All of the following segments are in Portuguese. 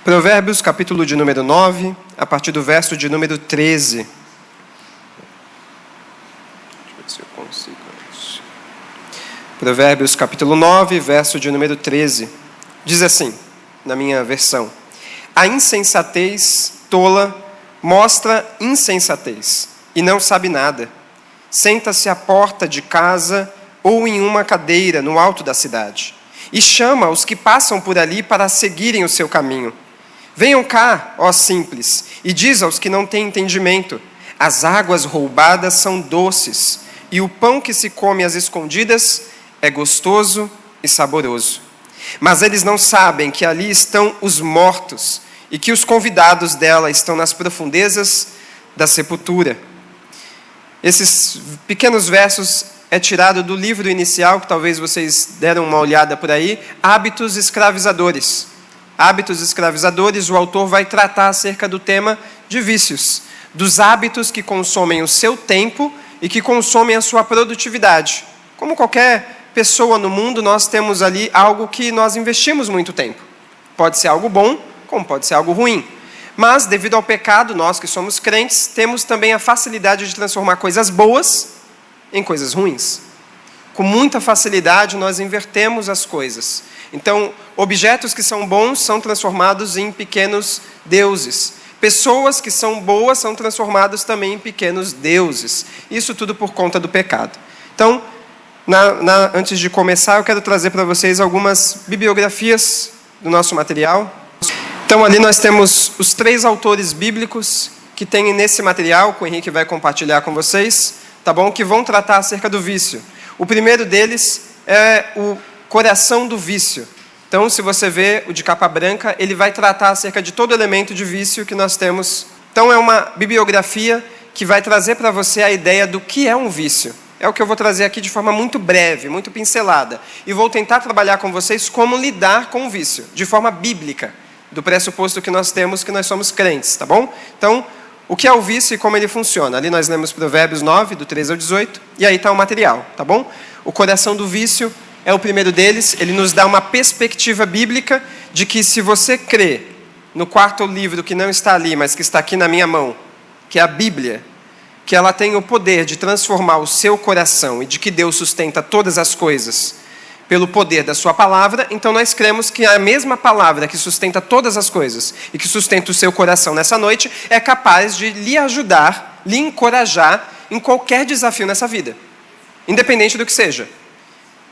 Provérbios, capítulo de número 9, a partir do verso de número 13. Deixa eu ver se eu consigo. Provérbios, capítulo 9, verso de número 13. Diz assim, na minha versão: a insensatez tola mostra insensatez e não sabe nada. Senta-se à porta de casa ou em uma cadeira no alto da cidade e chama os que passam por ali para seguirem o seu caminho. Venham cá, ó simples, e diz aos que não têm entendimento: as águas roubadas são doces, e o pão que se come às escondidas é gostoso e saboroso. Mas eles não sabem que ali estão os mortos, e que os convidados dela estão nas profundezas da sepultura. Esses pequenos versos é tirado do livro inicial, que talvez vocês deram uma olhada por aí, Hábitos Escravizadores. Hábitos escravizadores, o autor vai tratar acerca do tema de vícios, dos hábitos que consomem o seu tempo e que consomem a sua produtividade. Como qualquer pessoa no mundo, nós temos ali algo que nós investimos muito tempo. Pode ser algo bom, como pode ser algo ruim. Mas, devido ao pecado, nós que somos crentes, temos também a facilidade de transformar coisas boas em coisas ruins. Com muita facilidade, nós invertemos as coisas. Então, objetos que são bons são transformados em pequenos deuses. Pessoas que são boas são transformadas também em pequenos deuses. Isso tudo por conta do pecado. Então, antes de começar, eu quero trazer para vocês algumas bibliografias do nosso material. Então, ali nós temos os 3 autores bíblicos que tem nesse material, que o Henrique vai compartilhar com vocês, tá bom? Que vão tratar acerca do vício. O primeiro deles é o Coração do Vício. Então, se você vê o de capa branca, ele vai tratar acerca de todo elemento de vício que nós temos. Então, é uma bibliografia que vai trazer para você a ideia do que é um vício. É o que eu vou trazer aqui de forma muito breve, muito pincelada. E vou tentar trabalhar com vocês como lidar com o vício, de forma bíblica, do pressuposto que nós temos, que nós somos crentes, tá bom? Então, o que é o vício e como ele funciona? Ali nós lemos Provérbios 9, do 13 ao 18, e aí está o material, tá bom? O Coração do Vício é o primeiro deles. Ele nos dá uma perspectiva bíblica de que, se você crê no quarto livro que não está ali, mas que está aqui na minha mão, que é a Bíblia, que ela tem o poder de transformar o seu coração e de que Deus sustenta todas as coisas pelo poder da sua palavra, então nós cremos que a mesma palavra que sustenta todas as coisas e que sustenta o seu coração nessa noite é capaz de lhe ajudar, lhe encorajar em qualquer desafio nessa vida, independente do que seja.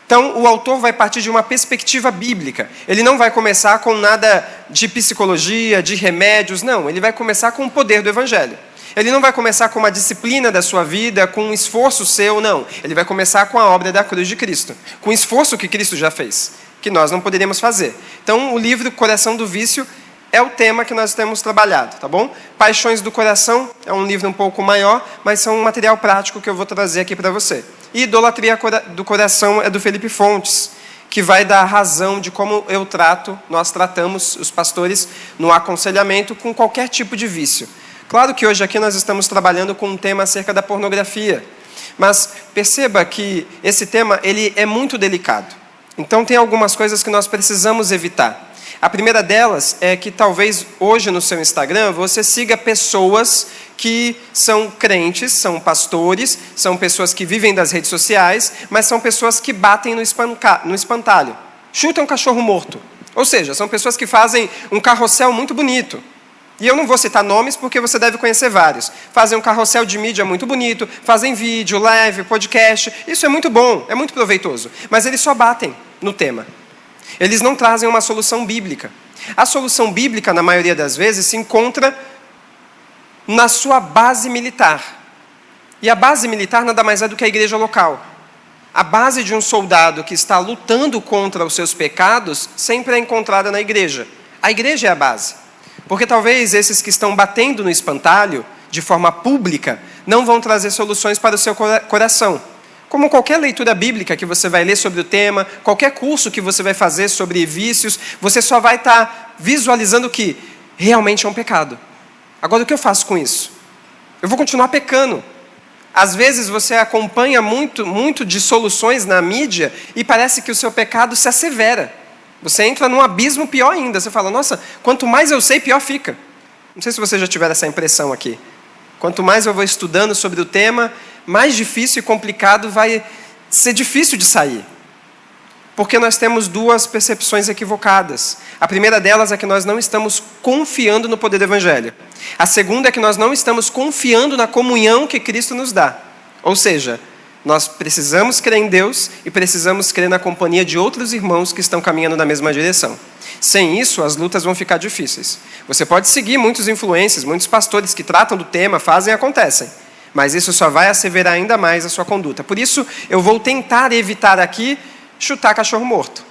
Então, o autor vai partir de uma perspectiva bíblica. Ele não vai começar com nada de psicologia, de remédios, não. Ele vai começar com o poder do Evangelho. Ele não vai começar com uma disciplina da sua vida, com um esforço seu, não. Ele vai começar com a obra da cruz de Cristo, com o esforço que Cristo já fez, que nós não poderíamos fazer. Então, o livro Coração do Vício é o tema que nós temos trabalhado, tá bom? Paixões do Coração é um livro um pouco maior, mas são um material prático que eu vou trazer aqui para você. E Idolatria do Coração é do Felipe Fontes, que vai dar a razão de como nós tratamos, os pastores, no aconselhamento com qualquer tipo de vício. Claro que hoje aqui nós estamos trabalhando com um tema acerca da pornografia, mas perceba que esse tema ele é muito delicado. Então tem algumas coisas que nós precisamos evitar. A primeira delas é que talvez hoje no seu Instagram você siga pessoas que são crentes, são pastores, são pessoas que vivem das redes sociais, mas são pessoas que batem no espantalho, chutam um cachorro morto. Ou seja, são pessoas que fazem um carrossel muito bonito. E eu não vou citar nomes porque você deve conhecer vários. Fazem um carrossel de mídia muito bonito, fazem vídeo, live, podcast. Isso é muito bom, é muito proveitoso. Mas eles só batem no tema. Eles não trazem uma solução bíblica. A solução bíblica, na maioria das vezes, se encontra na sua base militar. E a base militar nada mais é do que a igreja local. A base de um soldado que está lutando contra os seus pecados sempre é encontrada na igreja. A igreja é a base. Porque talvez esses que estão batendo no espantalho, de forma pública, não vão trazer soluções para o seu coração. Como qualquer leitura bíblica que você vai ler sobre o tema, qualquer curso que você vai fazer sobre vícios, você só vai estar visualizando que realmente é um pecado. Agora, o que eu faço com isso? Eu vou continuar pecando. Às vezes você acompanha muito de soluções na mídia e parece que o seu pecado se assevera. Você entra num abismo pior ainda. Você fala, nossa, quanto mais eu sei, pior fica. Não sei se você já tiver essa impressão aqui. Quanto mais eu vou estudando sobre o tema, mais difícil e complicado vai ser difícil de sair. Porque nós temos duas percepções equivocadas. A primeira delas é que nós não estamos confiando no poder do Evangelho. A segunda é que nós não estamos confiando na comunhão que Cristo nos dá. Ou seja, nós precisamos crer em Deus e precisamos crer na companhia de outros irmãos que estão caminhando na mesma direção. Sem isso, as lutas vão ficar difíceis. Você pode seguir muitos influencers, muitos pastores que tratam do tema, fazem e acontecem. Mas isso só vai asseverar ainda mais a sua conduta. Por isso, eu vou tentar evitar aqui chutar cachorro morto.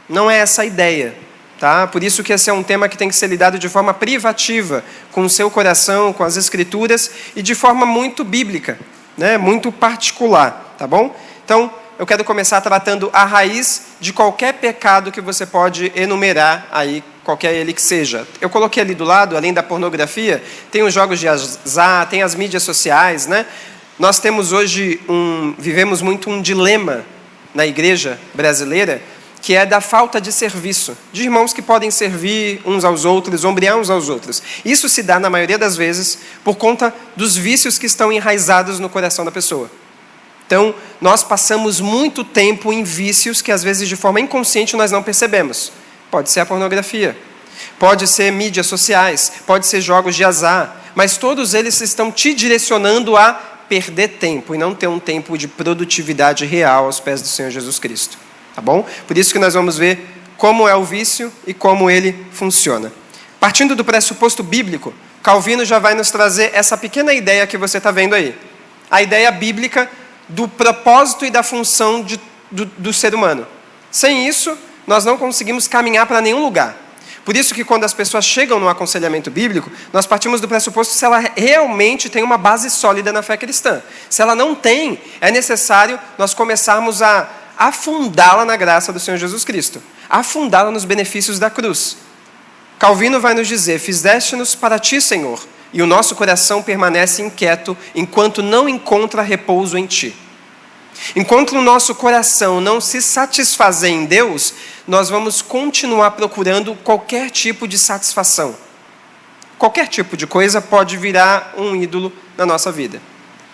Não é essa a ideia. Tá? Por isso que esse é um tema que tem que ser lidado de forma privativa, com o seu coração, com as Escrituras, e de forma muito bíblica, né? Muito particular. Tá bom? Então, eu quero começar tratando a raiz de qualquer pecado que você pode enumerar aí, qualquer ele que seja. Eu coloquei ali do lado, além da pornografia, tem os jogos de azar, tem as mídias sociais, né? Nós temos hoje vivemos muito um dilema na igreja brasileira, que é da falta de serviço, de irmãos que podem servir uns aos outros, ombrear uns aos outros. Isso se dá, na maioria das vezes, por conta dos vícios que estão enraizados no coração da pessoa. Então, nós passamos muito tempo em vícios que, às vezes, de forma inconsciente, nós não percebemos. Pode ser a pornografia, pode ser mídias sociais, pode ser jogos de azar, mas todos eles estão te direcionando a perder tempo e não ter um tempo de produtividade real aos pés do Senhor Jesus Cristo. Tá bom? Por isso que nós vamos ver como é o vício e como ele funciona. Partindo do pressuposto bíblico, Calvino já vai nos trazer essa pequena ideia que você está vendo aí. A ideia bíblica do propósito e da função do ser humano. Sem isso, nós não conseguimos caminhar para nenhum lugar. Por isso que quando as pessoas chegam no aconselhamento bíblico, nós partimos do pressuposto se ela realmente tem uma base sólida na fé cristã. Se ela não tem, é necessário nós começarmos a afundá-la na graça do Senhor Jesus Cristo, afundá-la nos benefícios da cruz. Calvino vai nos dizer, fizeste-nos para ti, Senhor, e o nosso coração permanece inquieto enquanto não encontra repouso em ti. Enquanto o nosso coração não se satisfazer em Deus, nós vamos continuar procurando qualquer tipo de satisfação. Qualquer tipo de coisa pode virar um ídolo na nossa vida.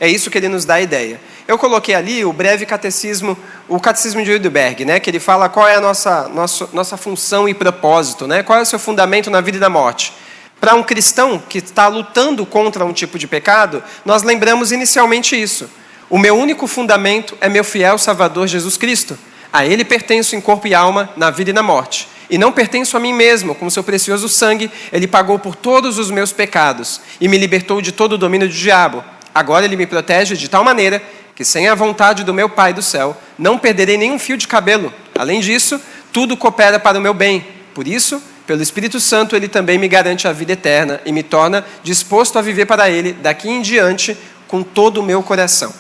É isso que ele nos dá a ideia. Eu coloquei ali o breve catecismo, o catecismo de Heidelberg, né, que ele fala qual é a nossa função e propósito, né, qual é o seu fundamento na vida e na morte. Para um cristão que está lutando contra um tipo de pecado, nós lembramos inicialmente isso. O meu único fundamento é meu fiel Salvador Jesus Cristo. A Ele pertenço em corpo e alma, na vida e na morte. E não pertenço a mim mesmo, com seu precioso sangue, Ele pagou por todos os meus pecados e me libertou de todo o domínio do diabo. Agora Ele me protege de tal maneira que, sem a vontade do meu Pai do céu, não perderei nenhum fio de cabelo. Além disso, tudo coopera para o meu bem. Por isso, pelo Espírito Santo, Ele também me garante a vida eterna e me torna disposto a viver para Ele, daqui em diante, com todo o meu coração.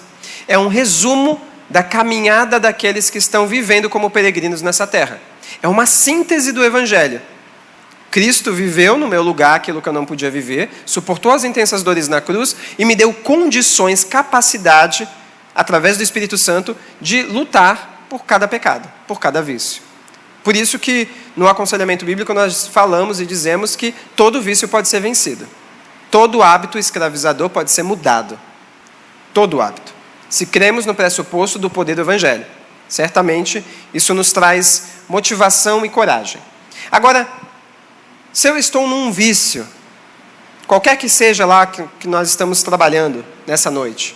É um resumo da caminhada daqueles que estão vivendo como peregrinos nessa terra. É uma síntese do Evangelho. Cristo viveu no meu lugar aquilo que eu não podia viver, suportou as intensas dores na cruz e me deu condições, capacidade, através do Espírito Santo, de lutar por cada pecado, por cada vício. Por isso que no aconselhamento bíblico nós falamos e dizemos que todo vício pode ser vencido. Todo hábito escravizador pode ser mudado. Todo hábito. Se cremos no pressuposto do poder do Evangelho. Certamente, isso nos traz motivação e coragem. Agora, se eu estou num vício, qualquer que seja lá que nós estamos trabalhando nessa noite,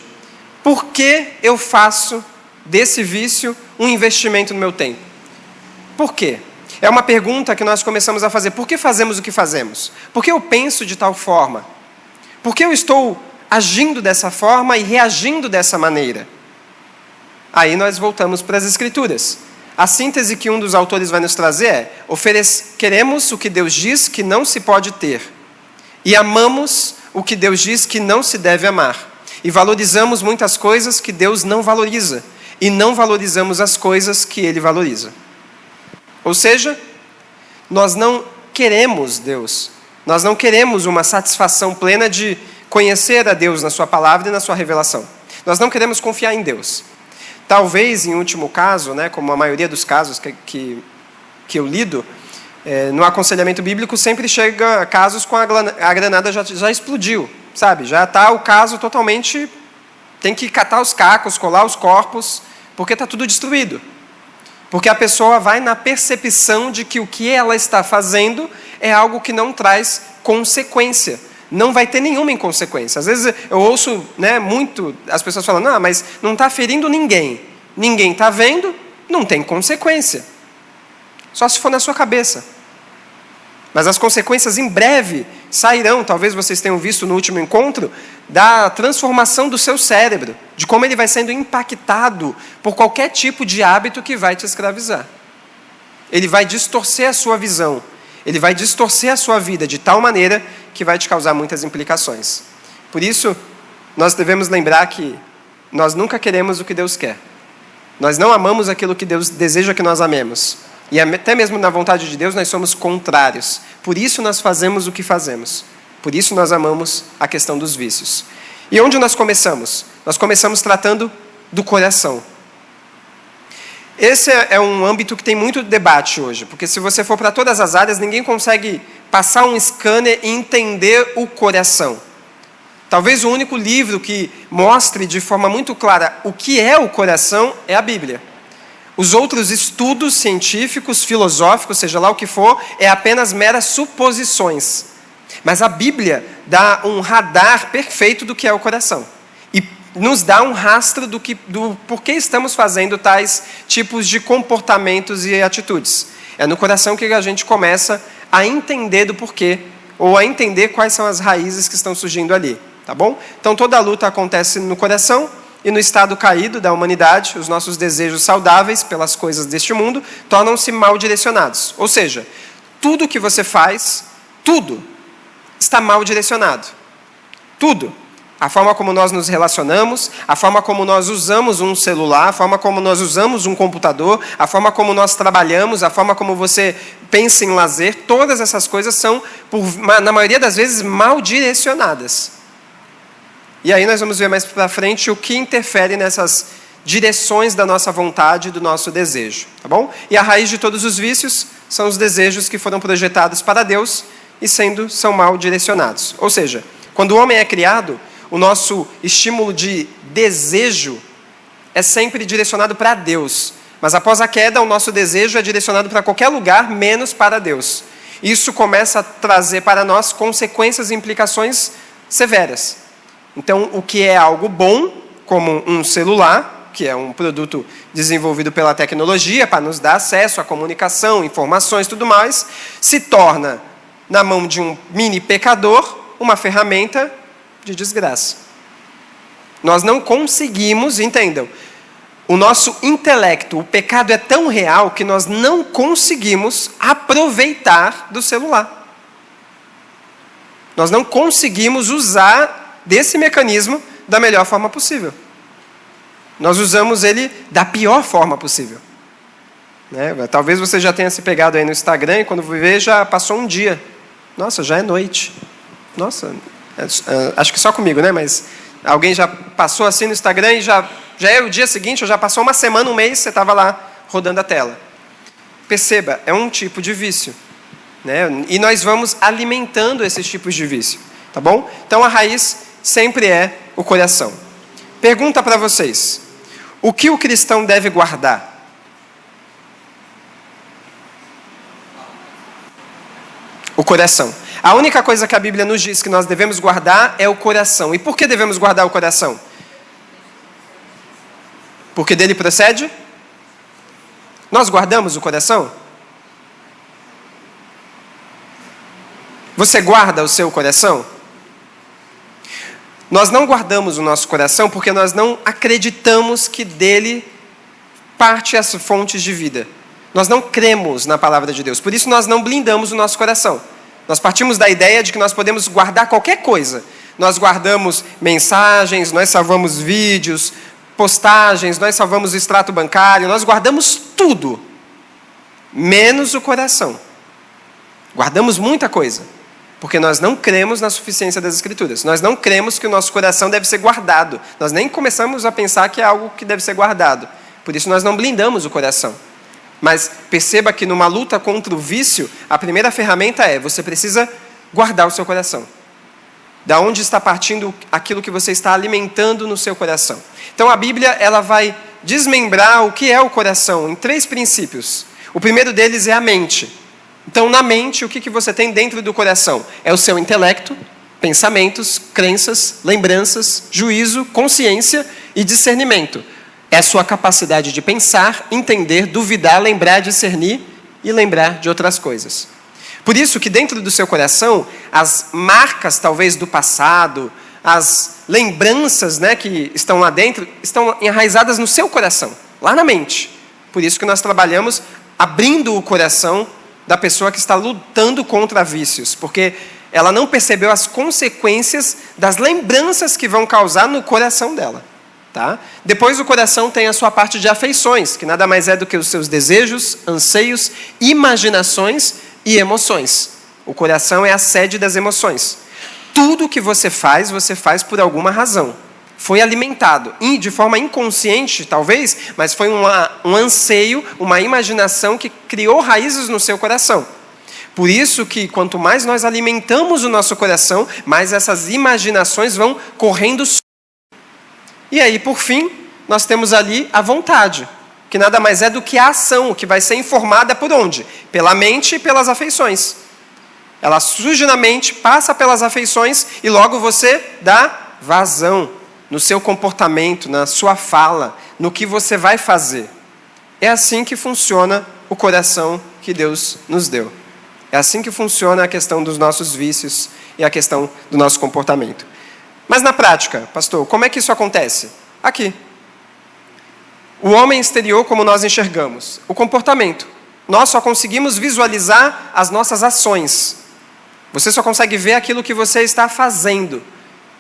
por que eu faço desse vício um investimento no meu tempo? Por quê? É uma pergunta que nós começamos a fazer. Por que fazemos o que fazemos? Por que eu penso de tal forma? Por que eu estou agindo dessa forma e reagindo dessa maneira? Aí nós voltamos para as Escrituras. A síntese que um dos autores vai nos trazer é: queremos o que Deus diz que não se pode ter, e amamos o que Deus diz que não se deve amar, e valorizamos muitas coisas que Deus não valoriza, e não valorizamos as coisas que Ele valoriza. Ou seja, nós não queremos Deus, nós não queremos uma satisfação plena de conhecer a Deus na sua palavra e na sua revelação. Nós não queremos confiar em Deus. Talvez, em último caso, né, como a maioria dos casos que que eu lido, no aconselhamento bíblico sempre chega casos com a granada já explodiu, sabe? Já está o caso totalmente, tem que catar os cacos, colar os corpos, porque está tudo destruído. Porque a pessoa vai na percepção de que o que ela está fazendo é algo que não traz consequência. Não vai ter nenhuma inconsequência. Às vezes eu ouço, muito as pessoas falando, não, mas não está ferindo ninguém. Ninguém está vendo, não tem consequência. Só se for na sua cabeça. Mas as consequências em breve sairão, talvez vocês tenham visto no último encontro, da transformação do seu cérebro, de como ele vai sendo impactado por qualquer tipo de hábito que vai te escravizar. Ele vai distorcer a sua visão, ele vai distorcer a sua vida de tal maneira que vai te causar muitas implicações. Por isso, nós devemos lembrar que nós nunca queremos o que Deus quer. Nós não amamos aquilo que Deus deseja que nós amemos. E até mesmo na vontade de Deus nós somos contrários. Por isso nós fazemos o que fazemos. Por isso nós amamos a questão dos vícios. E onde nós começamos? Nós começamos tratando do coração. Esse é um âmbito que tem muito debate hoje, porque se você for para todas as áreas, ninguém consegue passar um scanner e entender o coração. Talvez o único livro que mostre de forma muito clara o que é o coração é a Bíblia. Os outros estudos científicos, filosóficos, seja lá o que for, é apenas meras suposições. Mas a Bíblia dá um radar perfeito do que é o coração. E nos dá um rastro do porquê estamos fazendo tais tipos de comportamentos e atitudes. É no coração que a gente começa a entender do porquê, ou a entender quais são as raízes que estão surgindo ali. Tá bom? Então toda a luta acontece no coração. E no estado caído da humanidade, os nossos desejos saudáveis pelas coisas deste mundo tornam-se mal direcionados. Ou seja, tudo que você faz, tudo está mal direcionado. Tudo. A forma como nós nos relacionamos, a forma como nós usamos um celular, a forma como nós usamos um computador, a forma como nós trabalhamos, a forma como você pensa em lazer, todas essas coisas são, na maioria das vezes, mal direcionadas. E aí nós vamos ver mais para frente o que interfere nessas direções da nossa vontade e do nosso desejo. Tá bom? E a raiz de todos os vícios são os desejos que foram projetados para Deus e são mal direcionados. Ou seja, quando o homem é criado, o nosso estímulo de desejo é sempre direcionado para Deus. Mas após a queda, o nosso desejo é direcionado para qualquer lugar, menos para Deus. Isso começa a trazer para nós consequências e implicações severas. Então, o que é algo bom, como um celular, que é um produto desenvolvido pela tecnologia para nos dar acesso à comunicação, informações e tudo mais, se torna, na mão de um mini pecador, uma ferramenta de desgraça. Nós não conseguimos, entendam, o nosso intelecto, o pecado é tão real que nós não conseguimos aproveitar do celular. Nós não conseguimos usar desse mecanismo da melhor forma possível. Nós usamos ele da pior forma possível. Talvez você já tenha se pegado aí no Instagram e quando vê já passou um dia. Nossa, já é noite. Nossa, acho que só comigo, mas alguém já passou assim no Instagram e já é o dia seguinte, ou já passou uma semana, um mês, você estava lá rodando a tela. Perceba, é um tipo de vício. E nós vamos alimentando esses tipos de vício. Tá bom? Então a raiz sempre é o coração. Pergunta para vocês: o que o cristão deve guardar? O coração. A única coisa que a Bíblia nos diz que nós devemos guardar é o coração. E por que devemos guardar o coração? Porque dele procede? Nós guardamos o coração? Você guarda o seu coração? Nós não guardamos o nosso coração porque nós não acreditamos que dele parte as fontes de vida. Nós não cremos na palavra de Deus. Por isso nós não blindamos o nosso coração. Nós partimos da ideia de que nós podemos guardar qualquer coisa. Nós guardamos mensagens, nós salvamos vídeos, postagens, nós salvamos o extrato bancário, nós guardamos tudo, menos o coração. Guardamos muita coisa. Porque nós não cremos na suficiência das Escrituras. Nós não cremos que o nosso coração deve ser guardado. Nós nem começamos a pensar que é algo que deve ser guardado. Por isso nós não blindamos o coração. Mas perceba que numa luta contra o vício, a primeira ferramenta você precisa guardar o seu coração. Da onde está partindo aquilo que você está alimentando no seu coração. Então a Bíblia ela vai desmembrar o que é o coração em 3 princípios. O primeiro deles é a mente. Então na mente, o que você tem dentro do coração? É o seu intelecto, pensamentos, crenças, lembranças, juízo, consciência e discernimento. É a sua capacidade de pensar, entender, duvidar, lembrar, discernir e lembrar de outras coisas. Por isso que dentro do seu coração, as marcas talvez do passado, as lembranças que estão lá dentro, estão enraizadas no seu coração, lá na mente. Por isso que nós trabalhamos abrindo o coração da pessoa que está lutando contra vícios, porque ela não percebeu as consequências das lembranças que vão causar no coração dela. Tá? Depois o coração tem a sua parte de afeições, que nada mais é do que os seus desejos, anseios, imaginações e emoções. O coração é a sede das emoções. Tudo que você faz por alguma razão. Foi alimentado, de forma inconsciente talvez, mas foi um anseio, uma imaginação que criou raízes no seu coração. Por isso que quanto mais nós alimentamos o nosso coração, mais essas imaginações vão correndo. E aí, por fim, nós temos ali a vontade, que nada mais é do que a ação, que vai ser informada por onde? Pela mente e pelas afeições. Ela surge na mente, passa pelas afeições e logo você dá vazão no seu comportamento, na sua fala, no que você vai fazer. É assim que funciona o coração que Deus nos deu. É assim que funciona a questão dos nossos vícios e a questão do nosso comportamento. Mas na prática, pastor, como é que isso acontece? Aqui. O homem exterior como nós enxergamos. O comportamento. Nós só conseguimos visualizar as nossas ações. Você só consegue ver aquilo que você está fazendo.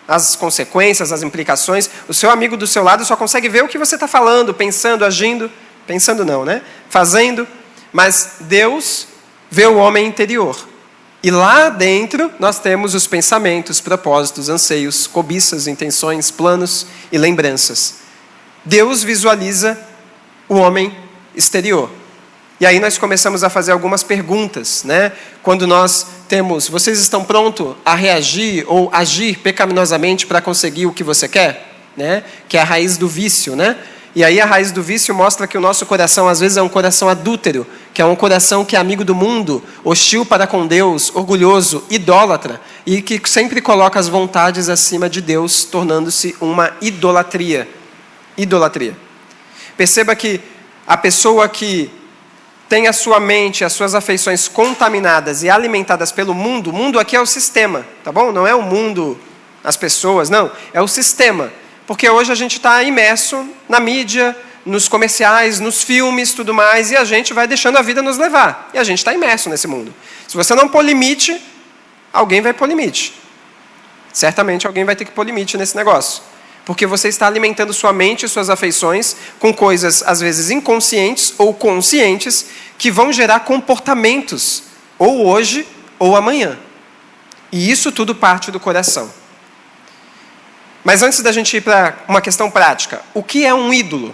As consequências, as implicações. O seu amigo do seu lado só consegue ver o que você está falando, pensando, agindo. Pensando não, né? Fazendo. Mas Deus vê o homem interior. E lá dentro nós temos os pensamentos, propósitos, anseios, cobiças, intenções, planos e lembranças. Deus visualiza o homem exterior. E aí nós começamos a fazer algumas perguntas, né? Quando nós temos, vocês estão prontos a reagir ou agir pecaminosamente para conseguir o que você quer? Né? Que é a raiz do vício, né? E aí a raiz do vício mostra que o nosso coração às vezes é um coração adúltero, que é um coração que é amigo do mundo, hostil para com Deus, orgulhoso, idólatra, e que sempre coloca as vontades acima de Deus, tornando-se uma idolatria. Idolatria. Perceba que a pessoa que tem a sua mente, as suas afeições contaminadas e alimentadas pelo mundo, o mundo aqui é o sistema, tá bom? Não é o mundo, as pessoas, não, é o sistema. Porque hoje a gente está imerso na mídia, nos comerciais, nos filmes, tudo mais, e a gente vai deixando a vida nos levar. E a gente está imerso nesse mundo. Se você não pôr limite, alguém vai pôr limite. Certamente alguém vai ter que pôr limite nesse negócio. Porque você está alimentando sua mente e suas afeições com coisas, às vezes, inconscientes ou conscientes, que vão gerar comportamentos, ou hoje ou amanhã. E isso tudo parte do coração. Mas antes da gente ir para uma questão prática, o que é um ídolo?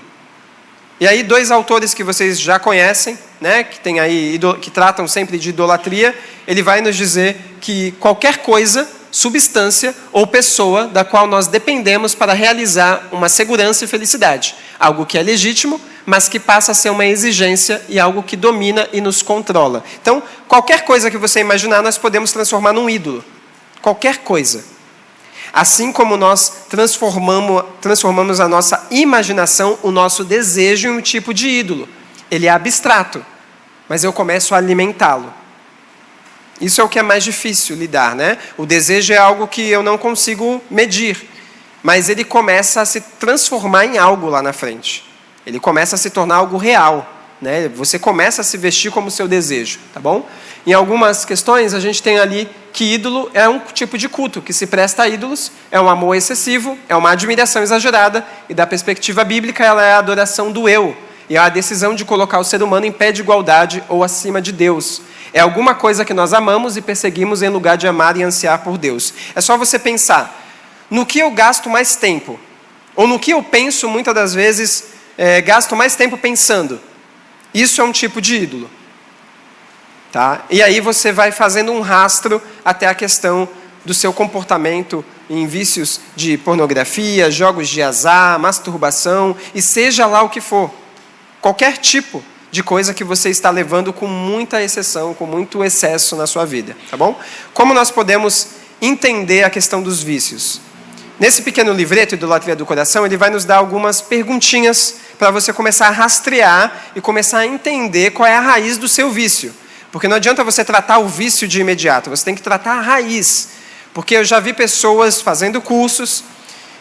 E aí 2 autores que vocês já conhecem, né, que tem aí, que tratam sempre de idolatria, ele vai nos dizer que qualquer coisa, substância ou pessoa da qual nós dependemos para realizar uma segurança e felicidade. Algo que é legítimo, mas que passa a ser uma exigência e algo que domina e nos controla. Então, qualquer coisa que você imaginar, nós podemos transformar num ídolo. Qualquer coisa. Assim como nós transformamos a nossa imaginação, o nosso desejo em um tipo de ídolo. Ele é abstrato, mas eu começo a alimentá-lo. Isso é o que é mais difícil lidar, né? O desejo é algo que eu não consigo medir, mas ele começa a se transformar em algo lá na frente. Ele começa a se tornar algo real, né? Você começa a se vestir como o seu desejo, tá bom? Em algumas questões, a gente tem ali que ídolo é um tipo de culto que se presta a ídolos, é um amor excessivo, é uma admiração exagerada, e da perspectiva bíblica, ela é a adoração do eu, e é a decisão de colocar o ser humano em pé de igualdade ou acima de Deus. É alguma coisa que nós amamos e perseguimos em lugar de amar e ansiar por Deus. É só você pensar, no que eu gasto mais tempo? Ou no que eu penso, muitas das vezes, gasto mais tempo pensando? Isso é um tipo de ídolo. Tá? E aí você vai fazendo um rastro até a questão do seu comportamento em vícios de pornografia, jogos de azar, masturbação, e seja lá o que for. Qualquer tipo de coisa que você está levando com muita exceção, com muito excesso na sua vida. Tá bom? Como nós podemos entender a questão dos vícios? Nesse pequeno livreto, Idolatria do Coração, ele vai nos dar algumas perguntinhas para você começar a rastrear e começar a entender qual é a raiz do seu vício. Porque não adianta você tratar o vício de imediato, você tem que tratar a raiz. Porque eu já vi pessoas fazendo cursos,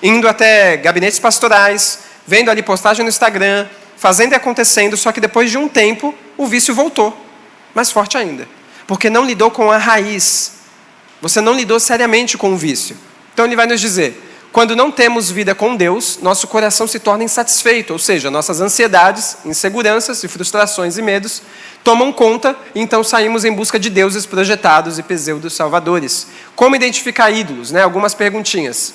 indo até gabinetes pastorais, vendo ali postagem no Instagram, fazendo e acontecendo, só que depois de um tempo, o vício voltou, mais forte ainda. Porque não lidou com a raiz. Você não lidou seriamente com o vício. Então ele vai nos dizer, quando não temos vida com Deus, nosso coração se torna insatisfeito, ou seja, nossas ansiedades, inseguranças e frustrações e medos tomam conta, e então saímos em busca de deuses projetados e pseudos salvadores. Como identificar ídolos? Algumas perguntinhas.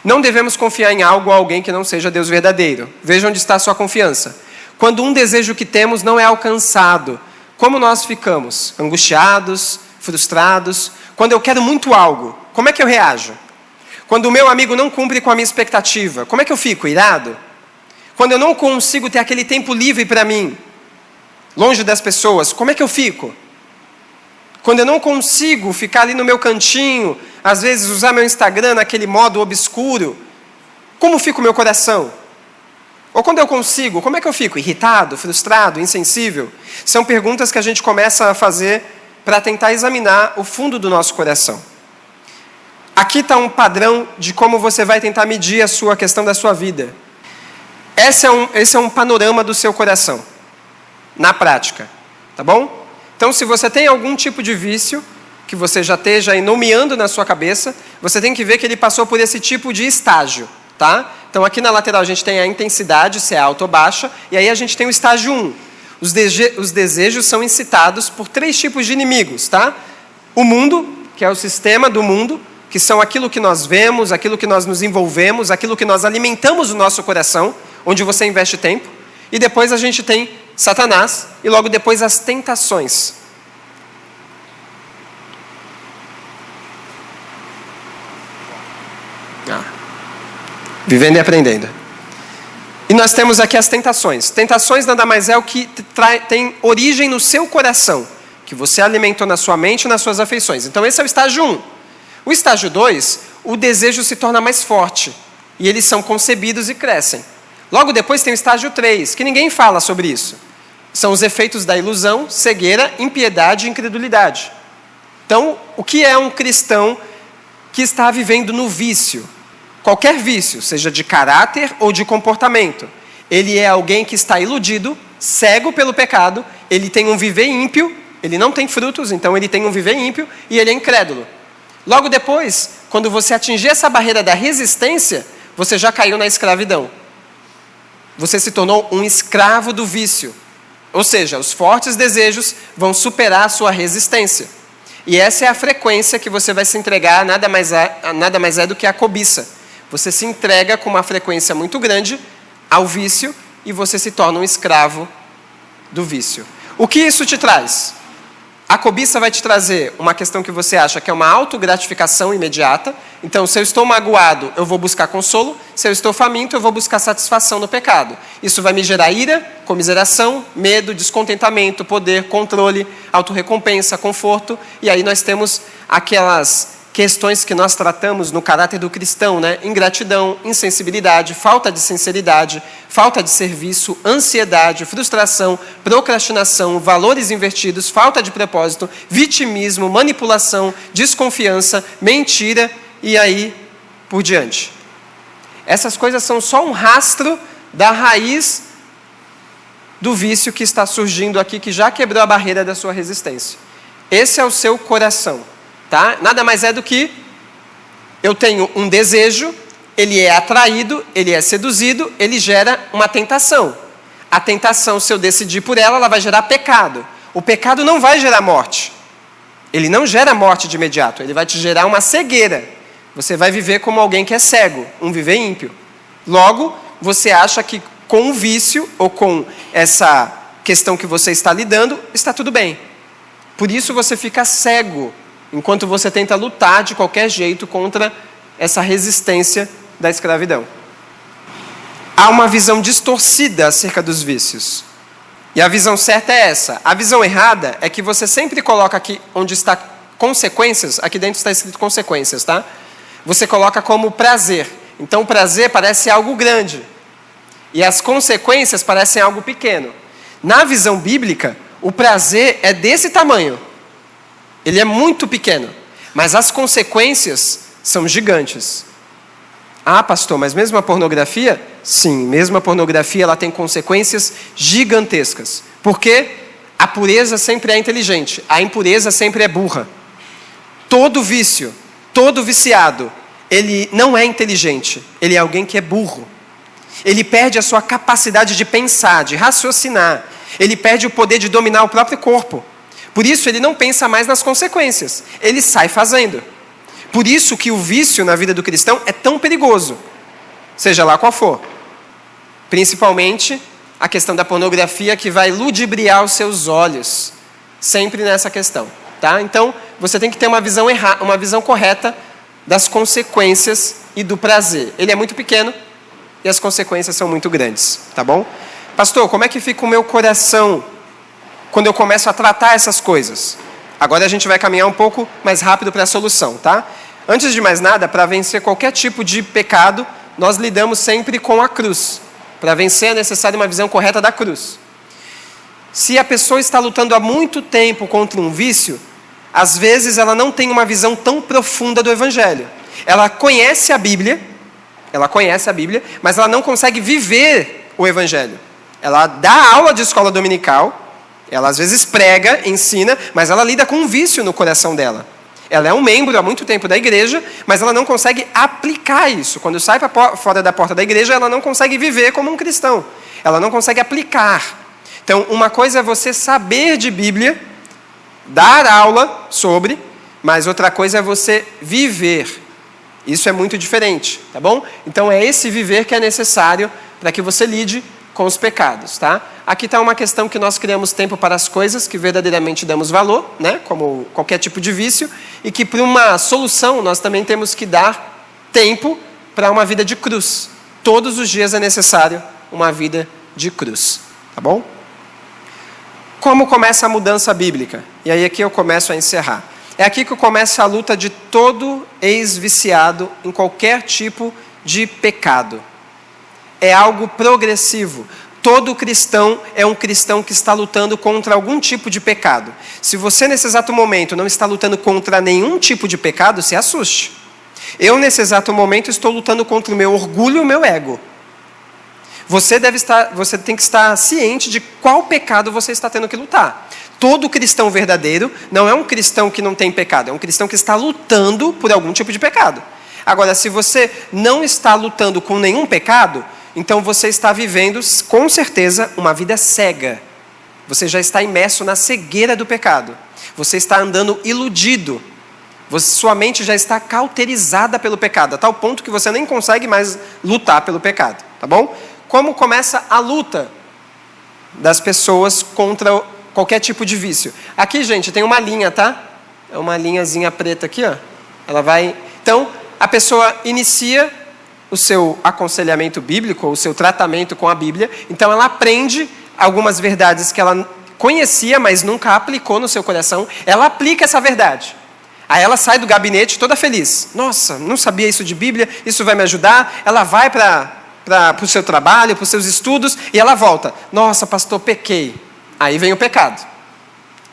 Não devemos confiar em algo ou alguém que não seja Deus verdadeiro. Veja onde está a sua confiança. Quando um desejo que temos não é alcançado, como nós ficamos? Angustiados, frustrados. Quando eu quero muito algo, como é que eu reajo? Quando o meu amigo não cumpre com a minha expectativa, como é que eu fico? Irado? Quando eu não consigo ter aquele tempo livre para mim, longe das pessoas, como é que eu fico? Quando eu não consigo ficar ali no meu cantinho, às vezes usar meu Instagram naquele modo obscuro, como fica o meu coração? Ou quando eu consigo, como é que eu fico? Irritado, frustrado, insensível? São perguntas que a gente começa a fazer para tentar examinar o fundo do nosso coração. Aqui está um padrão de como você vai tentar medir a questão da sua vida. Esse é um panorama do seu coração, na prática, tá bom? Então, se você tem algum tipo de vício, que você já esteja nomeando na sua cabeça, você tem que ver que ele passou por esse tipo de estágio, tá? Então, aqui na lateral a gente tem a intensidade, se é alta ou baixa, e aí a gente tem o estágio 1. Os desejos são incitados por 3 tipos de inimigos, tá? O mundo, que é o sistema do mundo, que são aquilo que nós vemos, aquilo que nós nos envolvemos, aquilo que nós alimentamos o nosso coração, onde você investe tempo. E depois a gente tem Satanás, e logo depois as tentações. Vivendo e aprendendo. E nós temos aqui as tentações. Tentações nada mais é o que tem origem no seu coração, que você alimentou na sua mente e nas suas afeições. Então esse é o estágio 1. O estágio 2, o desejo se torna mais forte, e eles são concebidos e crescem. Logo depois tem o estágio 3, que ninguém fala sobre isso. São os efeitos da ilusão, cegueira, impiedade e incredulidade. Então, o que é um cristão que está vivendo no vício? Qualquer vício, seja de caráter ou de comportamento. Ele é alguém que está iludido, cego pelo pecado, ele tem um viver ímpio, ele não tem frutos, então ele tem um viver ímpio e ele é incrédulo. Logo depois, quando você atingir essa barreira da resistência, você já caiu na escravidão. Você se tornou um escravo do vício. Ou seja, os fortes desejos vão superar a sua resistência. E essa é a frequência que você vai se entregar, nada mais é do que a cobiça. Você se entrega com uma frequência muito grande ao vício e você se torna um escravo do vício. O que isso te traz? A cobiça vai te trazer uma questão que você acha que é uma autogratificação imediata. Então, se eu estou magoado, eu vou buscar consolo. Se eu estou faminto, eu vou buscar satisfação no pecado. Isso vai me gerar ira, comiseração, medo, descontentamento, poder, controle, autorrecompensa, conforto. E aí nós temos aquelas questões que nós tratamos no caráter do cristão, né? Ingratidão, insensibilidade, falta de sinceridade, falta de serviço, ansiedade, frustração, procrastinação, valores invertidos, falta de propósito, vitimismo, manipulação, desconfiança, mentira e aí por diante. Essas coisas são só um rastro da raiz do vício que está surgindo aqui, que já quebrou a barreira da sua resistência. Esse é o seu coração. Tá? Nada mais é do que eu tenho um desejo, ele é atraído, ele é seduzido, ele gera uma tentação. A tentação, se eu decidir por ela, ela vai gerar pecado. O pecado não vai gerar morte. Ele não gera morte de imediato, ele vai te gerar uma cegueira. Você vai viver como alguém que é cego, um viver ímpio. Logo, você acha que com o vício ou com essa questão que você está lidando, está tudo bem. Por isso você fica cego, enquanto você tenta lutar de qualquer jeito contra essa resistência da escravidão. Há uma visão distorcida acerca dos vícios. E a visão certa é essa. A visão errada é que você sempre coloca aqui onde está consequências, aqui dentro está escrito consequências, tá? Você coloca como prazer. Então o prazer parece algo grande. E as consequências parecem algo pequeno. Na visão bíblica, o prazer é desse tamanho. Ele é muito pequeno. Mas as consequências são gigantes. Ah, pastor, mas mesmo a pornografia? Sim, mesmo a pornografia ela tem consequências gigantescas. Porque a pureza sempre é inteligente, a impureza sempre é burra. Todo vício, todo viciado, ele não é inteligente, ele é alguém que é burro. Ele perde a sua capacidade de pensar, de raciocinar. Ele perde o poder de dominar o próprio corpo. Por isso ele não pensa mais nas consequências, ele sai fazendo. Por isso que o vício na vida do cristão é tão perigoso, seja lá qual for. Principalmente a questão da pornografia que vai ludibriar os seus olhos, sempre nessa questão, tá? Então, você tem que ter uma visão correta das consequências e do prazer. Ele é muito pequeno e as consequências são muito grandes, tá bom? Pastor, como é que fica o meu coração quando eu começo a tratar essas coisas? Agora a gente vai caminhar um pouco mais rápido para a solução, tá? Antes de mais nada, para vencer qualquer tipo de pecado, nós lidamos sempre com a cruz. Para vencer é necessário uma visão correta da cruz. Se a pessoa está lutando há muito tempo contra um vício, às vezes ela não tem uma visão tão profunda do Evangelho. Ela conhece a Bíblia, mas ela não consegue viver o Evangelho. Ela dá aula de escola dominical, ela às vezes prega, ensina, mas ela lida com um vício no coração dela. Ela é um membro há muito tempo da igreja, mas ela não consegue aplicar isso. Quando sai para fora da porta da igreja, ela não consegue viver como um cristão. Ela não consegue aplicar. Então, uma coisa é você saber de Bíblia, dar aula sobre, mas outra coisa é você viver. Isso é muito diferente, tá bom? Então, é esse viver que é necessário para que você lide com os pecados, tá? Aqui está uma questão que nós criamos tempo para as coisas que verdadeiramente damos valor, né? Como qualquer tipo de vício, e que para uma solução nós também temos que dar tempo para uma vida de cruz. Todos os dias é necessário uma vida de cruz, tá bom? Como começa a mudança bíblica? E aí aqui eu começo a encerrar. É aqui que começa a luta de todo ex-viciado em qualquer tipo de pecado. É algo progressivo. Todo cristão é um cristão que está lutando contra algum tipo de pecado. Se você, nesse exato momento, não está lutando contra nenhum tipo de pecado, se assuste. Eu, nesse exato momento, estou lutando contra o meu orgulho e o meu ego. Você tem que estar ciente de qual pecado você está tendo que lutar. Todo cristão verdadeiro não é um cristão que não tem pecado, é um cristão que está lutando por algum tipo de pecado. Agora, se você não está lutando com nenhum pecado, então você está vivendo, com certeza, uma vida cega. Você já está imerso na cegueira do pecado. Você está andando iludido. Sua mente já está cauterizada pelo pecado, a tal ponto que você nem consegue mais lutar pelo pecado. Tá bom? Como começa a luta das pessoas contra qualquer tipo de vício? Aqui, gente, tem uma linha, tá? É uma linhazinha preta aqui, ó. Ela vai... Então, a pessoa inicia o seu aconselhamento bíblico, o seu tratamento com a Bíblia. Então, ela aprende algumas verdades que ela conhecia, mas nunca aplicou no seu coração. Ela aplica essa verdade. Aí ela sai do gabinete toda feliz. Nossa, não sabia isso de Bíblia, isso vai me ajudar. Ela vai para o seu trabalho, para os seus estudos, e ela volta. Nossa, pastor, pequei. Aí vem o pecado.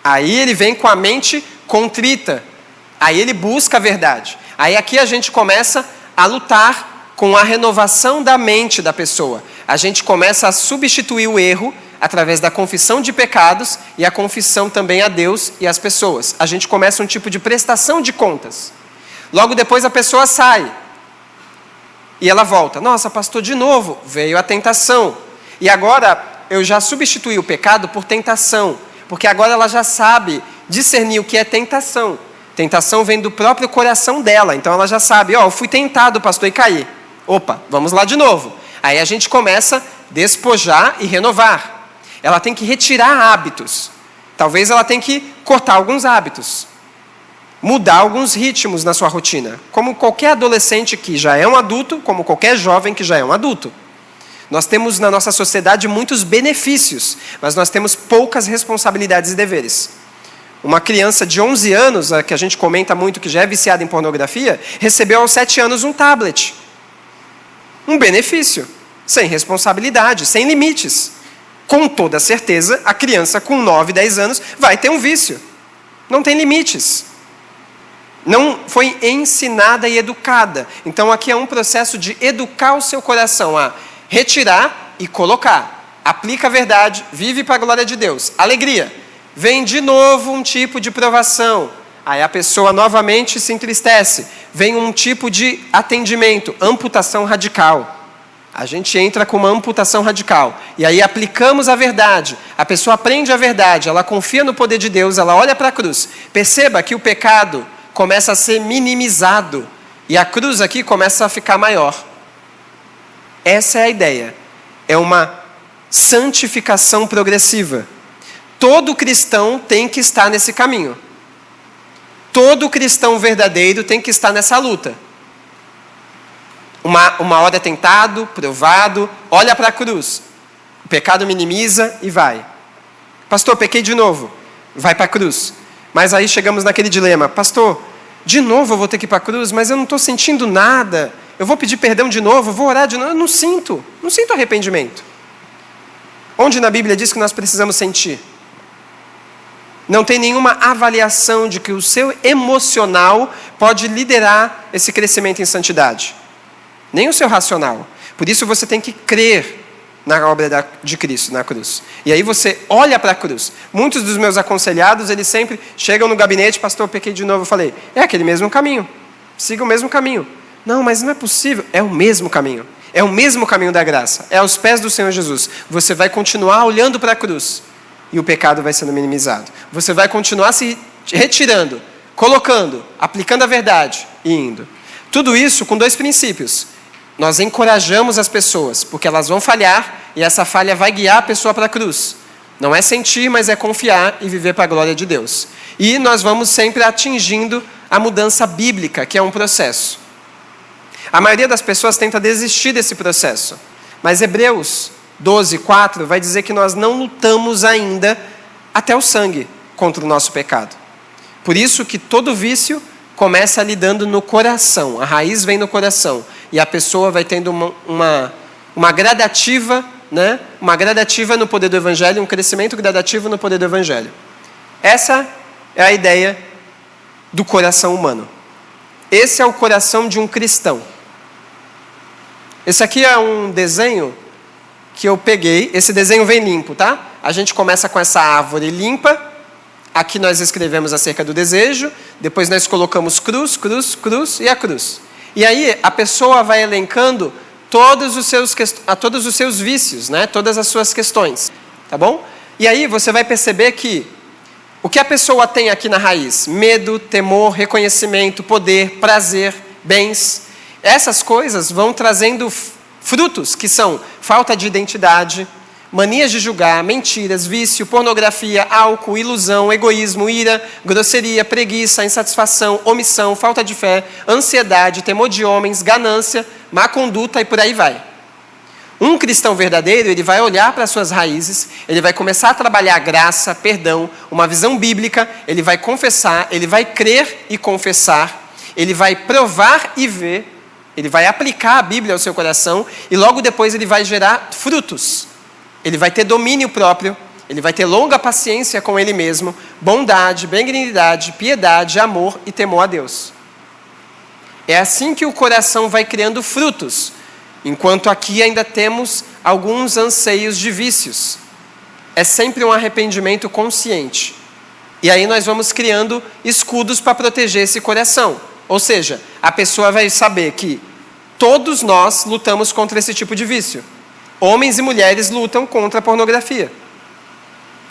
Aí ele vem com a mente contrita. Aí ele busca a verdade. Aí aqui a gente começa a lutar com a renovação da mente da pessoa. A gente começa a substituir o erro através da confissão de pecados e a confissão também a Deus e às pessoas. A gente começa um tipo de prestação de contas. Logo depois a pessoa sai. E ela volta. Nossa, pastor, de novo, veio a tentação. E agora eu já substituí o pecado por tentação. Porque agora ela já sabe discernir o que é tentação. Tentação vem do próprio coração dela. Então ela já sabe, eu fui tentado, pastor, e caí. Opa, vamos lá de novo. Aí a gente começa a despojar e renovar. Ela tem que retirar hábitos. Talvez ela tenha que cortar alguns hábitos. Mudar alguns ritmos na sua rotina. Como qualquer adolescente que já é um adulto, como qualquer jovem que já é um adulto. Nós temos na nossa sociedade muitos benefícios, mas nós temos poucas responsabilidades e deveres. Uma criança de 11 anos, a que a gente comenta muito que já é viciada em pornografia, recebeu aos 7 anos um tablet. Um benefício, sem responsabilidade, sem limites. Com toda certeza, a criança com 9, 10 anos vai ter um vício. Não tem limites. Não foi ensinada e educada. Então aqui é um processo de educar o seu coração a retirar e colocar. Aplica a verdade, vive para a glória de Deus. Alegria. Vem de novo um tipo de provação. Aí a pessoa novamente se entristece. Vem um tipo de atendimento, amputação radical. A gente entra com uma amputação radical. E aí aplicamos a verdade. A pessoa aprende a verdade, ela confia no poder de Deus, ela olha para a cruz. Perceba que o pecado começa a ser minimizado. E a cruz aqui começa a ficar maior. Essa é a ideia. É uma santificação progressiva. Todo cristão tem que estar nesse caminho. Todo cristão verdadeiro tem que estar nessa luta. Uma hora é tentado, provado, olha para a cruz. O pecado minimiza e vai. Pastor, pequei de novo. Vai para a cruz. Mas aí chegamos naquele dilema. Pastor, de novo eu vou ter que ir para a cruz, mas eu não estou sentindo nada. Eu vou pedir perdão de novo, vou orar de novo. Eu não sinto arrependimento. Onde na Bíblia diz que nós precisamos sentir? Não tem nenhuma avaliação de que o seu emocional pode liderar esse crescimento em santidade. Nem o seu racional. Por isso você tem que crer na obra de Cristo, na cruz. E aí você olha para a cruz. Muitos dos meus aconselhados, eles sempre chegam no gabinete, pastor, eu pequei de novo. Eu falei, é aquele mesmo caminho. Siga o mesmo caminho. Não, mas não é possível. É o mesmo caminho. É o mesmo caminho da graça. É aos pés do Senhor Jesus. Você vai continuar olhando para a cruz. E o pecado vai sendo minimizado. Você vai continuar se retirando, colocando, aplicando a verdade e indo. Tudo isso com 2 princípios. Nós encorajamos as pessoas, porque elas vão falhar e essa falha vai guiar a pessoa para a cruz. Não é sentir, mas é confiar e viver para a glória de Deus. E nós vamos sempre atingindo a mudança bíblica, que é um processo. A maioria das pessoas tenta desistir desse processo. Mas Hebreus 12:4 vai dizer que nós não lutamos ainda até o sangue contra o nosso pecado. Por isso que todo vício começa lidando no coração. A raiz vem no coração. E a pessoa vai tendo uma gradativa, né? Uma gradativa no poder do Evangelho, um crescimento gradativo no poder do Evangelho. Essa é a ideia do coração humano. Esse é o coração de um cristão. Esse aqui é um desenho que eu peguei. Esse desenho vem limpo, tá? A gente começa com essa árvore limpa. Aqui nós escrevemos acerca do desejo. Depois nós colocamos cruz, cruz, cruz e a cruz. E aí a pessoa vai elencando todos os seus vícios, né? Todas as suas questões. Tá bom? E aí você vai perceber que o que a pessoa tem aqui na raiz? Medo, temor, reconhecimento, poder, prazer, bens. Essas coisas vão trazendo frutos que são falta de identidade, manias de julgar, mentiras, vício, pornografia, álcool, ilusão, egoísmo, ira, grosseria, preguiça, insatisfação, omissão, falta de fé, ansiedade, temor de homens, ganância, má conduta e por aí vai. Um cristão verdadeiro, ele vai olhar para as suas raízes, ele vai começar a trabalhar graça, perdão, uma visão bíblica, ele vai confessar, ele vai crer e confessar, ele vai provar e ver, ele vai aplicar a Bíblia ao seu coração e logo depois ele vai gerar frutos. Ele vai ter domínio próprio, ele vai ter longa paciência com ele mesmo, bondade, benignidade, piedade, amor e temor a Deus. É assim que o coração vai criando frutos, enquanto aqui ainda temos alguns anseios de vícios. É sempre um arrependimento consciente. E aí nós vamos criando escudos para proteger esse coração. Ou seja, a pessoa vai saber que todos nós lutamos contra esse tipo de vício. Homens e mulheres lutam contra a pornografia.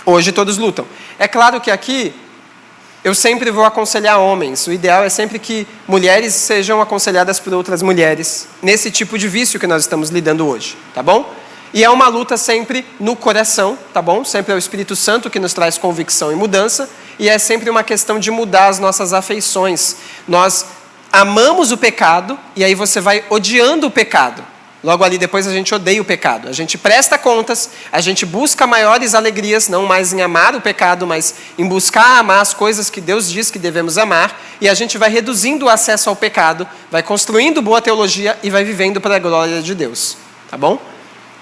Hoje todos lutam. É claro que aqui eu sempre vou aconselhar homens. O ideal é sempre que mulheres sejam aconselhadas por outras mulheres nesse tipo de vício que nós estamos lidando hoje, tá bom? E é uma luta sempre no coração, tá bom? Sempre é o Espírito Santo que nos traz convicção e mudança. E é sempre uma questão de mudar as nossas afeições. Nós amamos o pecado e aí você vai odiando o pecado. Logo ali depois a gente odeia o pecado. A gente presta contas, a gente busca maiores alegrias, não mais em amar o pecado, mas em buscar amar as coisas que Deus diz que devemos amar. E a gente vai reduzindo o acesso ao pecado, vai construindo boa teologia e vai vivendo para a glória de Deus. Tá bom?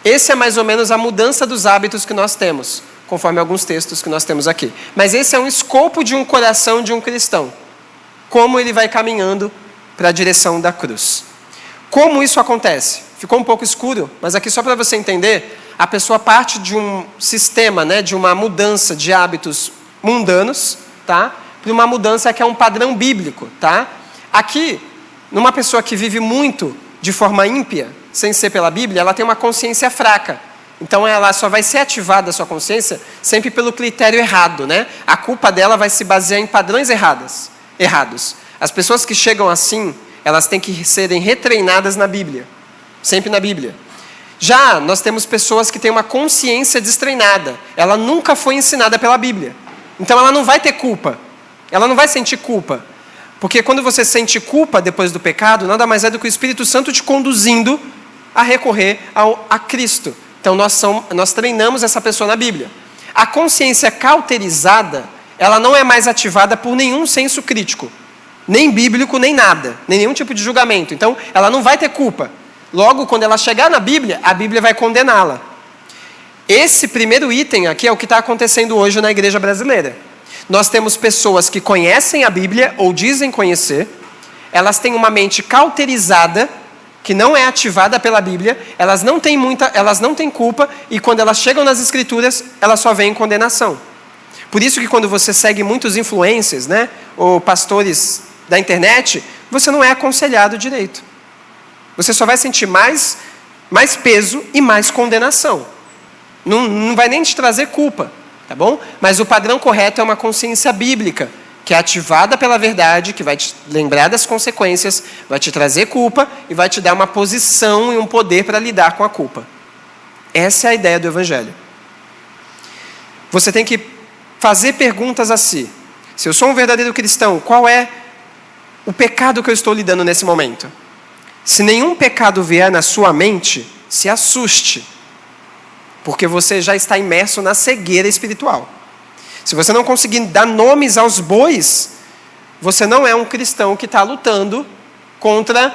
Esse é mais ou menos a mudança dos hábitos que nós temos, conforme alguns textos que nós temos aqui. Mas esse é um escopo de um coração de um cristão. Como ele vai caminhando para a direção da cruz. Como isso acontece? Ficou um pouco escuro, mas aqui só para você entender, a pessoa parte de um sistema, né, de uma mudança de hábitos mundanos, tá? Para uma mudança que é um padrão bíblico, tá? Aqui, numa pessoa que vive muito de forma ímpia, sem ser pela Bíblia, ela tem uma consciência fraca. Então ela só vai ser ativada a sua consciência sempre pelo critério errado, né? A culpa dela vai se basear em padrões errados. As pessoas que chegam assim, elas têm que serem retreinadas na Bíblia. Sempre na Bíblia. Já nós temos pessoas que têm uma consciência destreinada. Ela nunca foi ensinada pela Bíblia. Então ela não vai ter culpa. Ela não vai sentir culpa. Porque quando você sente culpa depois do pecado, nada mais é do que o Espírito Santo te conduzindo a recorrer a Cristo. Então nós treinamos essa pessoa na Bíblia. A consciência cauterizada, ela não é mais ativada por nenhum senso crítico. Nem bíblico, nem nada. Nem nenhum tipo de julgamento. Então ela não vai ter culpa. Logo, quando ela chegar na Bíblia, a Bíblia vai condená-la. Esse primeiro item aqui é o que está acontecendo hoje na igreja brasileira. Nós temos pessoas que conhecem a Bíblia, ou dizem conhecer, elas têm uma mente cauterizada, que não é ativada pela Bíblia, elas não têm culpa, e quando elas chegam nas Escrituras, elas só veem condenação. Por isso que quando você segue muitos influencers, né, ou pastores da internet, você não é aconselhado direito. Você só vai sentir mais peso e mais condenação. Não vai nem te trazer culpa, tá bom? Mas o padrão correto é uma consciência bíblica, que é ativada pela verdade, que vai te lembrar das consequências, vai te trazer culpa e vai te dar uma posição e um poder para lidar com a culpa. Essa é a ideia do Evangelho. Você tem que fazer perguntas a si. Se eu sou um verdadeiro cristão, qual é o pecado que eu estou lidando nesse momento? Se nenhum pecado vier na sua mente, se assuste, porque você já está imerso na cegueira espiritual. Se você não conseguir dar nomes aos bois, você não é um cristão que está lutando contra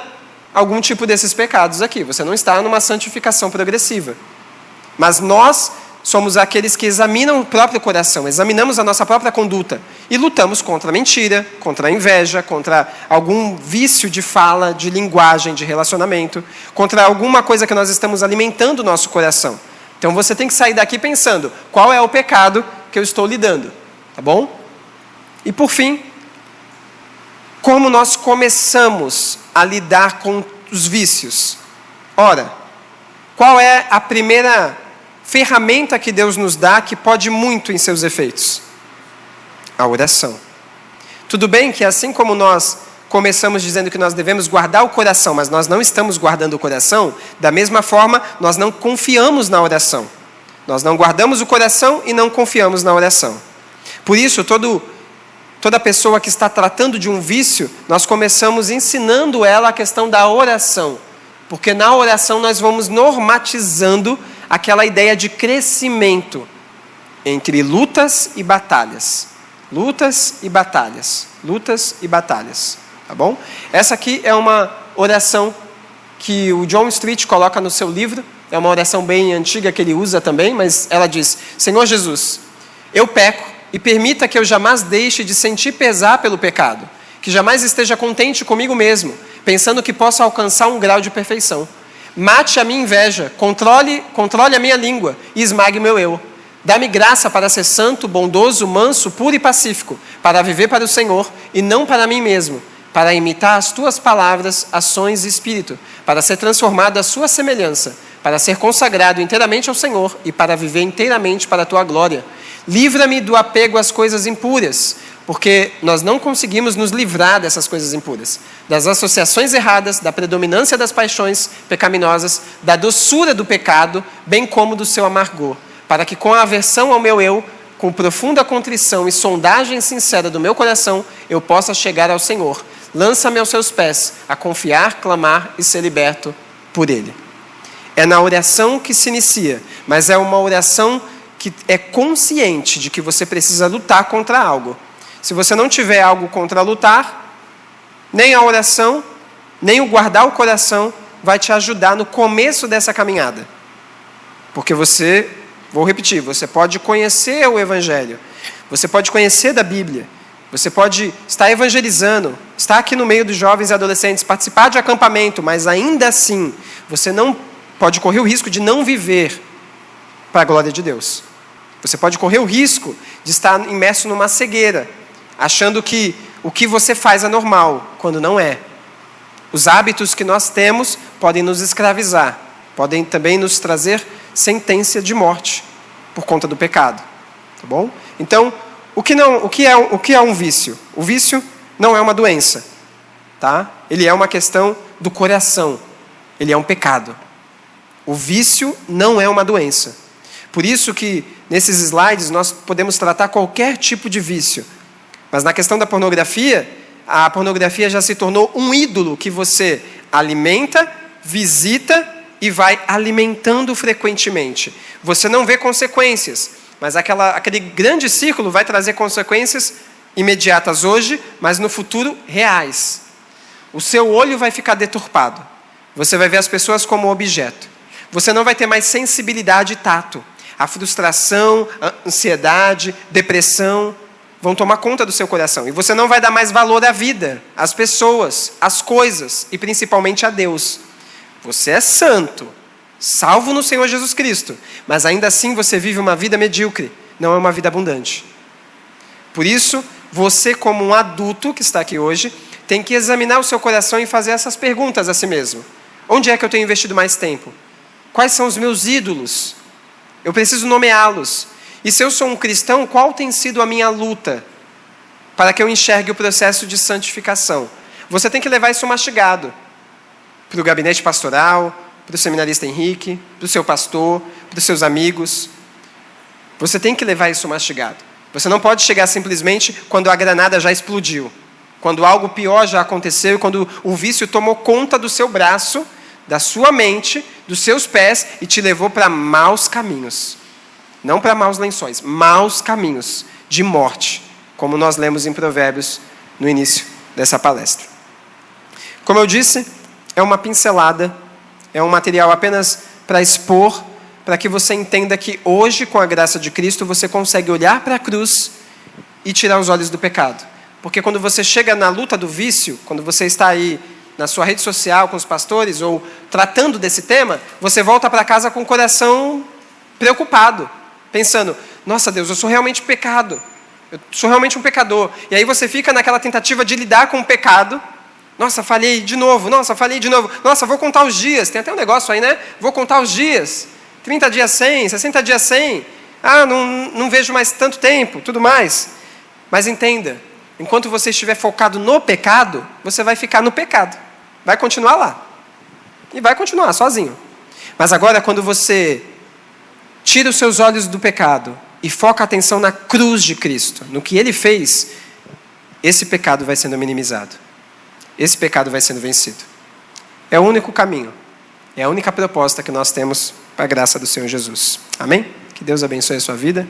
algum tipo desses pecados aqui. Você não está numa santificação progressiva. Mas nós somos aqueles que examinam o próprio coração, examinamos a nossa própria conduta e lutamos contra a mentira, contra a inveja, contra algum vício de fala, de linguagem, de relacionamento, contra alguma coisa que nós estamos alimentando o nosso coração. Então você tem que sair daqui pensando, qual é o pecado que eu estou lidando, tá bom? E por fim, como nós começamos a lidar com os vícios? Ora, qual é a primeira ferramenta que Deus nos dá que pode muito em seus efeitos? A oração. Tudo bem que assim como nós começamos dizendo que nós devemos guardar o coração, mas nós não estamos guardando o coração, da mesma forma, nós não confiamos na oração. Nós não guardamos o coração e não confiamos na oração. Por isso, toda pessoa que está tratando de um vício, nós começamos ensinando ela a questão da oração. Porque na oração nós vamos normatizando aquela ideia de crescimento entre lutas e batalhas. Lutas e batalhas. Lutas e batalhas. Tá bom? Essa aqui é uma oração que o John Street coloca no seu livro. É uma oração bem antiga que ele usa também, mas ela diz: Senhor Jesus, eu peco e permita que eu jamais deixe de sentir pesar pelo pecado, que jamais esteja contente comigo mesmo, pensando que posso alcançar um grau de perfeição. Mate a minha inveja, controle a minha língua e esmague meu eu. Dá-me graça para ser santo, bondoso, manso, puro e pacífico, para viver para o Senhor e não para mim mesmo, para imitar as tuas palavras, ações e espírito, para ser transformado à sua semelhança, para ser consagrado inteiramente ao Senhor e para viver inteiramente para a tua glória. Livra-me do apego às coisas impuras, porque nós não conseguimos nos livrar dessas coisas impuras, das associações erradas, da predominância das paixões pecaminosas, da doçura do pecado, bem como do seu amargor, para que com a aversão ao meu eu, com profunda contrição e sondagem sincera do meu coração, eu possa chegar ao Senhor. Lança-me aos seus pés, a confiar, clamar e ser liberto por Ele. É na oração que se inicia, mas é uma oração que é consciente de que você precisa lutar contra algo. Se você não tiver algo contra lutar, nem a oração, nem o guardar o coração vai te ajudar no começo dessa caminhada. Porque você, vou repetir, você pode conhecer o Evangelho, você pode conhecer da Bíblia, você pode estar evangelizando, estar aqui no meio dos jovens e adolescentes, participar de acampamento, mas ainda assim, você não pode correr o risco de não viver para a glória de Deus. Você pode correr o risco de estar imerso numa cegueira, achando que o que você faz é normal, quando não é. Os hábitos que nós temos podem nos escravizar, podem também nos trazer sentença de morte por conta do pecado. Tá bom? Então, o que é um vício? O vício não é uma doença, tá? Ele é uma questão do coração. Ele é um pecado. O vício não é uma doença. Por isso que nesses slides nós podemos tratar qualquer tipo de vício. Mas na questão da pornografia, a pornografia já se tornou um ídolo que você alimenta, visita e vai alimentando frequentemente. Você não vê consequências, mas aquele grande círculo vai trazer consequências imediatas hoje, mas no futuro reais. O seu olho vai ficar deturpado. Você vai ver as pessoas como objeto. Você não vai ter mais sensibilidade e tato. A frustração, a ansiedade, depressão vão tomar conta do seu coração. E você não vai dar mais valor à vida, às pessoas, às coisas e principalmente a Deus. Você é santo, salvo no Senhor Jesus Cristo, mas ainda assim você vive uma vida medíocre, não é uma vida abundante. Por isso, você como um adulto que está aqui hoje, tem que examinar o seu coração e fazer essas perguntas a si mesmo. Onde é que eu tenho investido mais tempo? Quais são os meus ídolos? Eu preciso nomeá-los. E se eu sou um cristão, qual tem sido a minha luta para que eu enxergue o processo de santificação? Você tem que levar isso mastigado para o gabinete pastoral, para o seminarista Henrique, para o seu pastor, para os seus amigos. Você tem que levar isso mastigado. Você não pode chegar simplesmente quando a granada já explodiu, quando algo pior já aconteceu, quando o vício tomou conta do seu braço, da sua mente, dos seus pés e te levou para maus caminhos. Não para maus lençóis, maus caminhos de morte, como nós lemos em Provérbios no início dessa palestra. Como eu disse, é uma pincelada, é um material apenas para expor, para que você entenda que hoje, com a graça de Cristo, você consegue olhar para a cruz e tirar os olhos do pecado. Porque quando você chega na luta do vício, quando você está aí na sua rede social com os pastores ou tratando desse tema, você volta para casa com o coração preocupado, pensando, nossa Deus, eu sou realmente pecado, eu sou realmente um pecador. E aí você fica naquela tentativa de lidar com o pecado, nossa, falhei de novo, nossa, vou contar os dias, tem até um negócio aí, né? Vou contar os dias, 30 dias sem, 60 dias sem, não vejo mais tanto tempo, tudo mais. Mas entenda, enquanto você estiver focado no pecado, você vai ficar no pecado, vai continuar lá, e vai continuar sozinho. Mas agora, quando você tira os seus olhos do pecado e foca a atenção na cruz de Cristo, no que Ele fez, esse pecado vai sendo minimizado. Esse pecado vai sendo vencido. É o único caminho. É a única proposta que nós temos para a graça do Senhor Jesus. Amém? Que Deus abençoe a sua vida.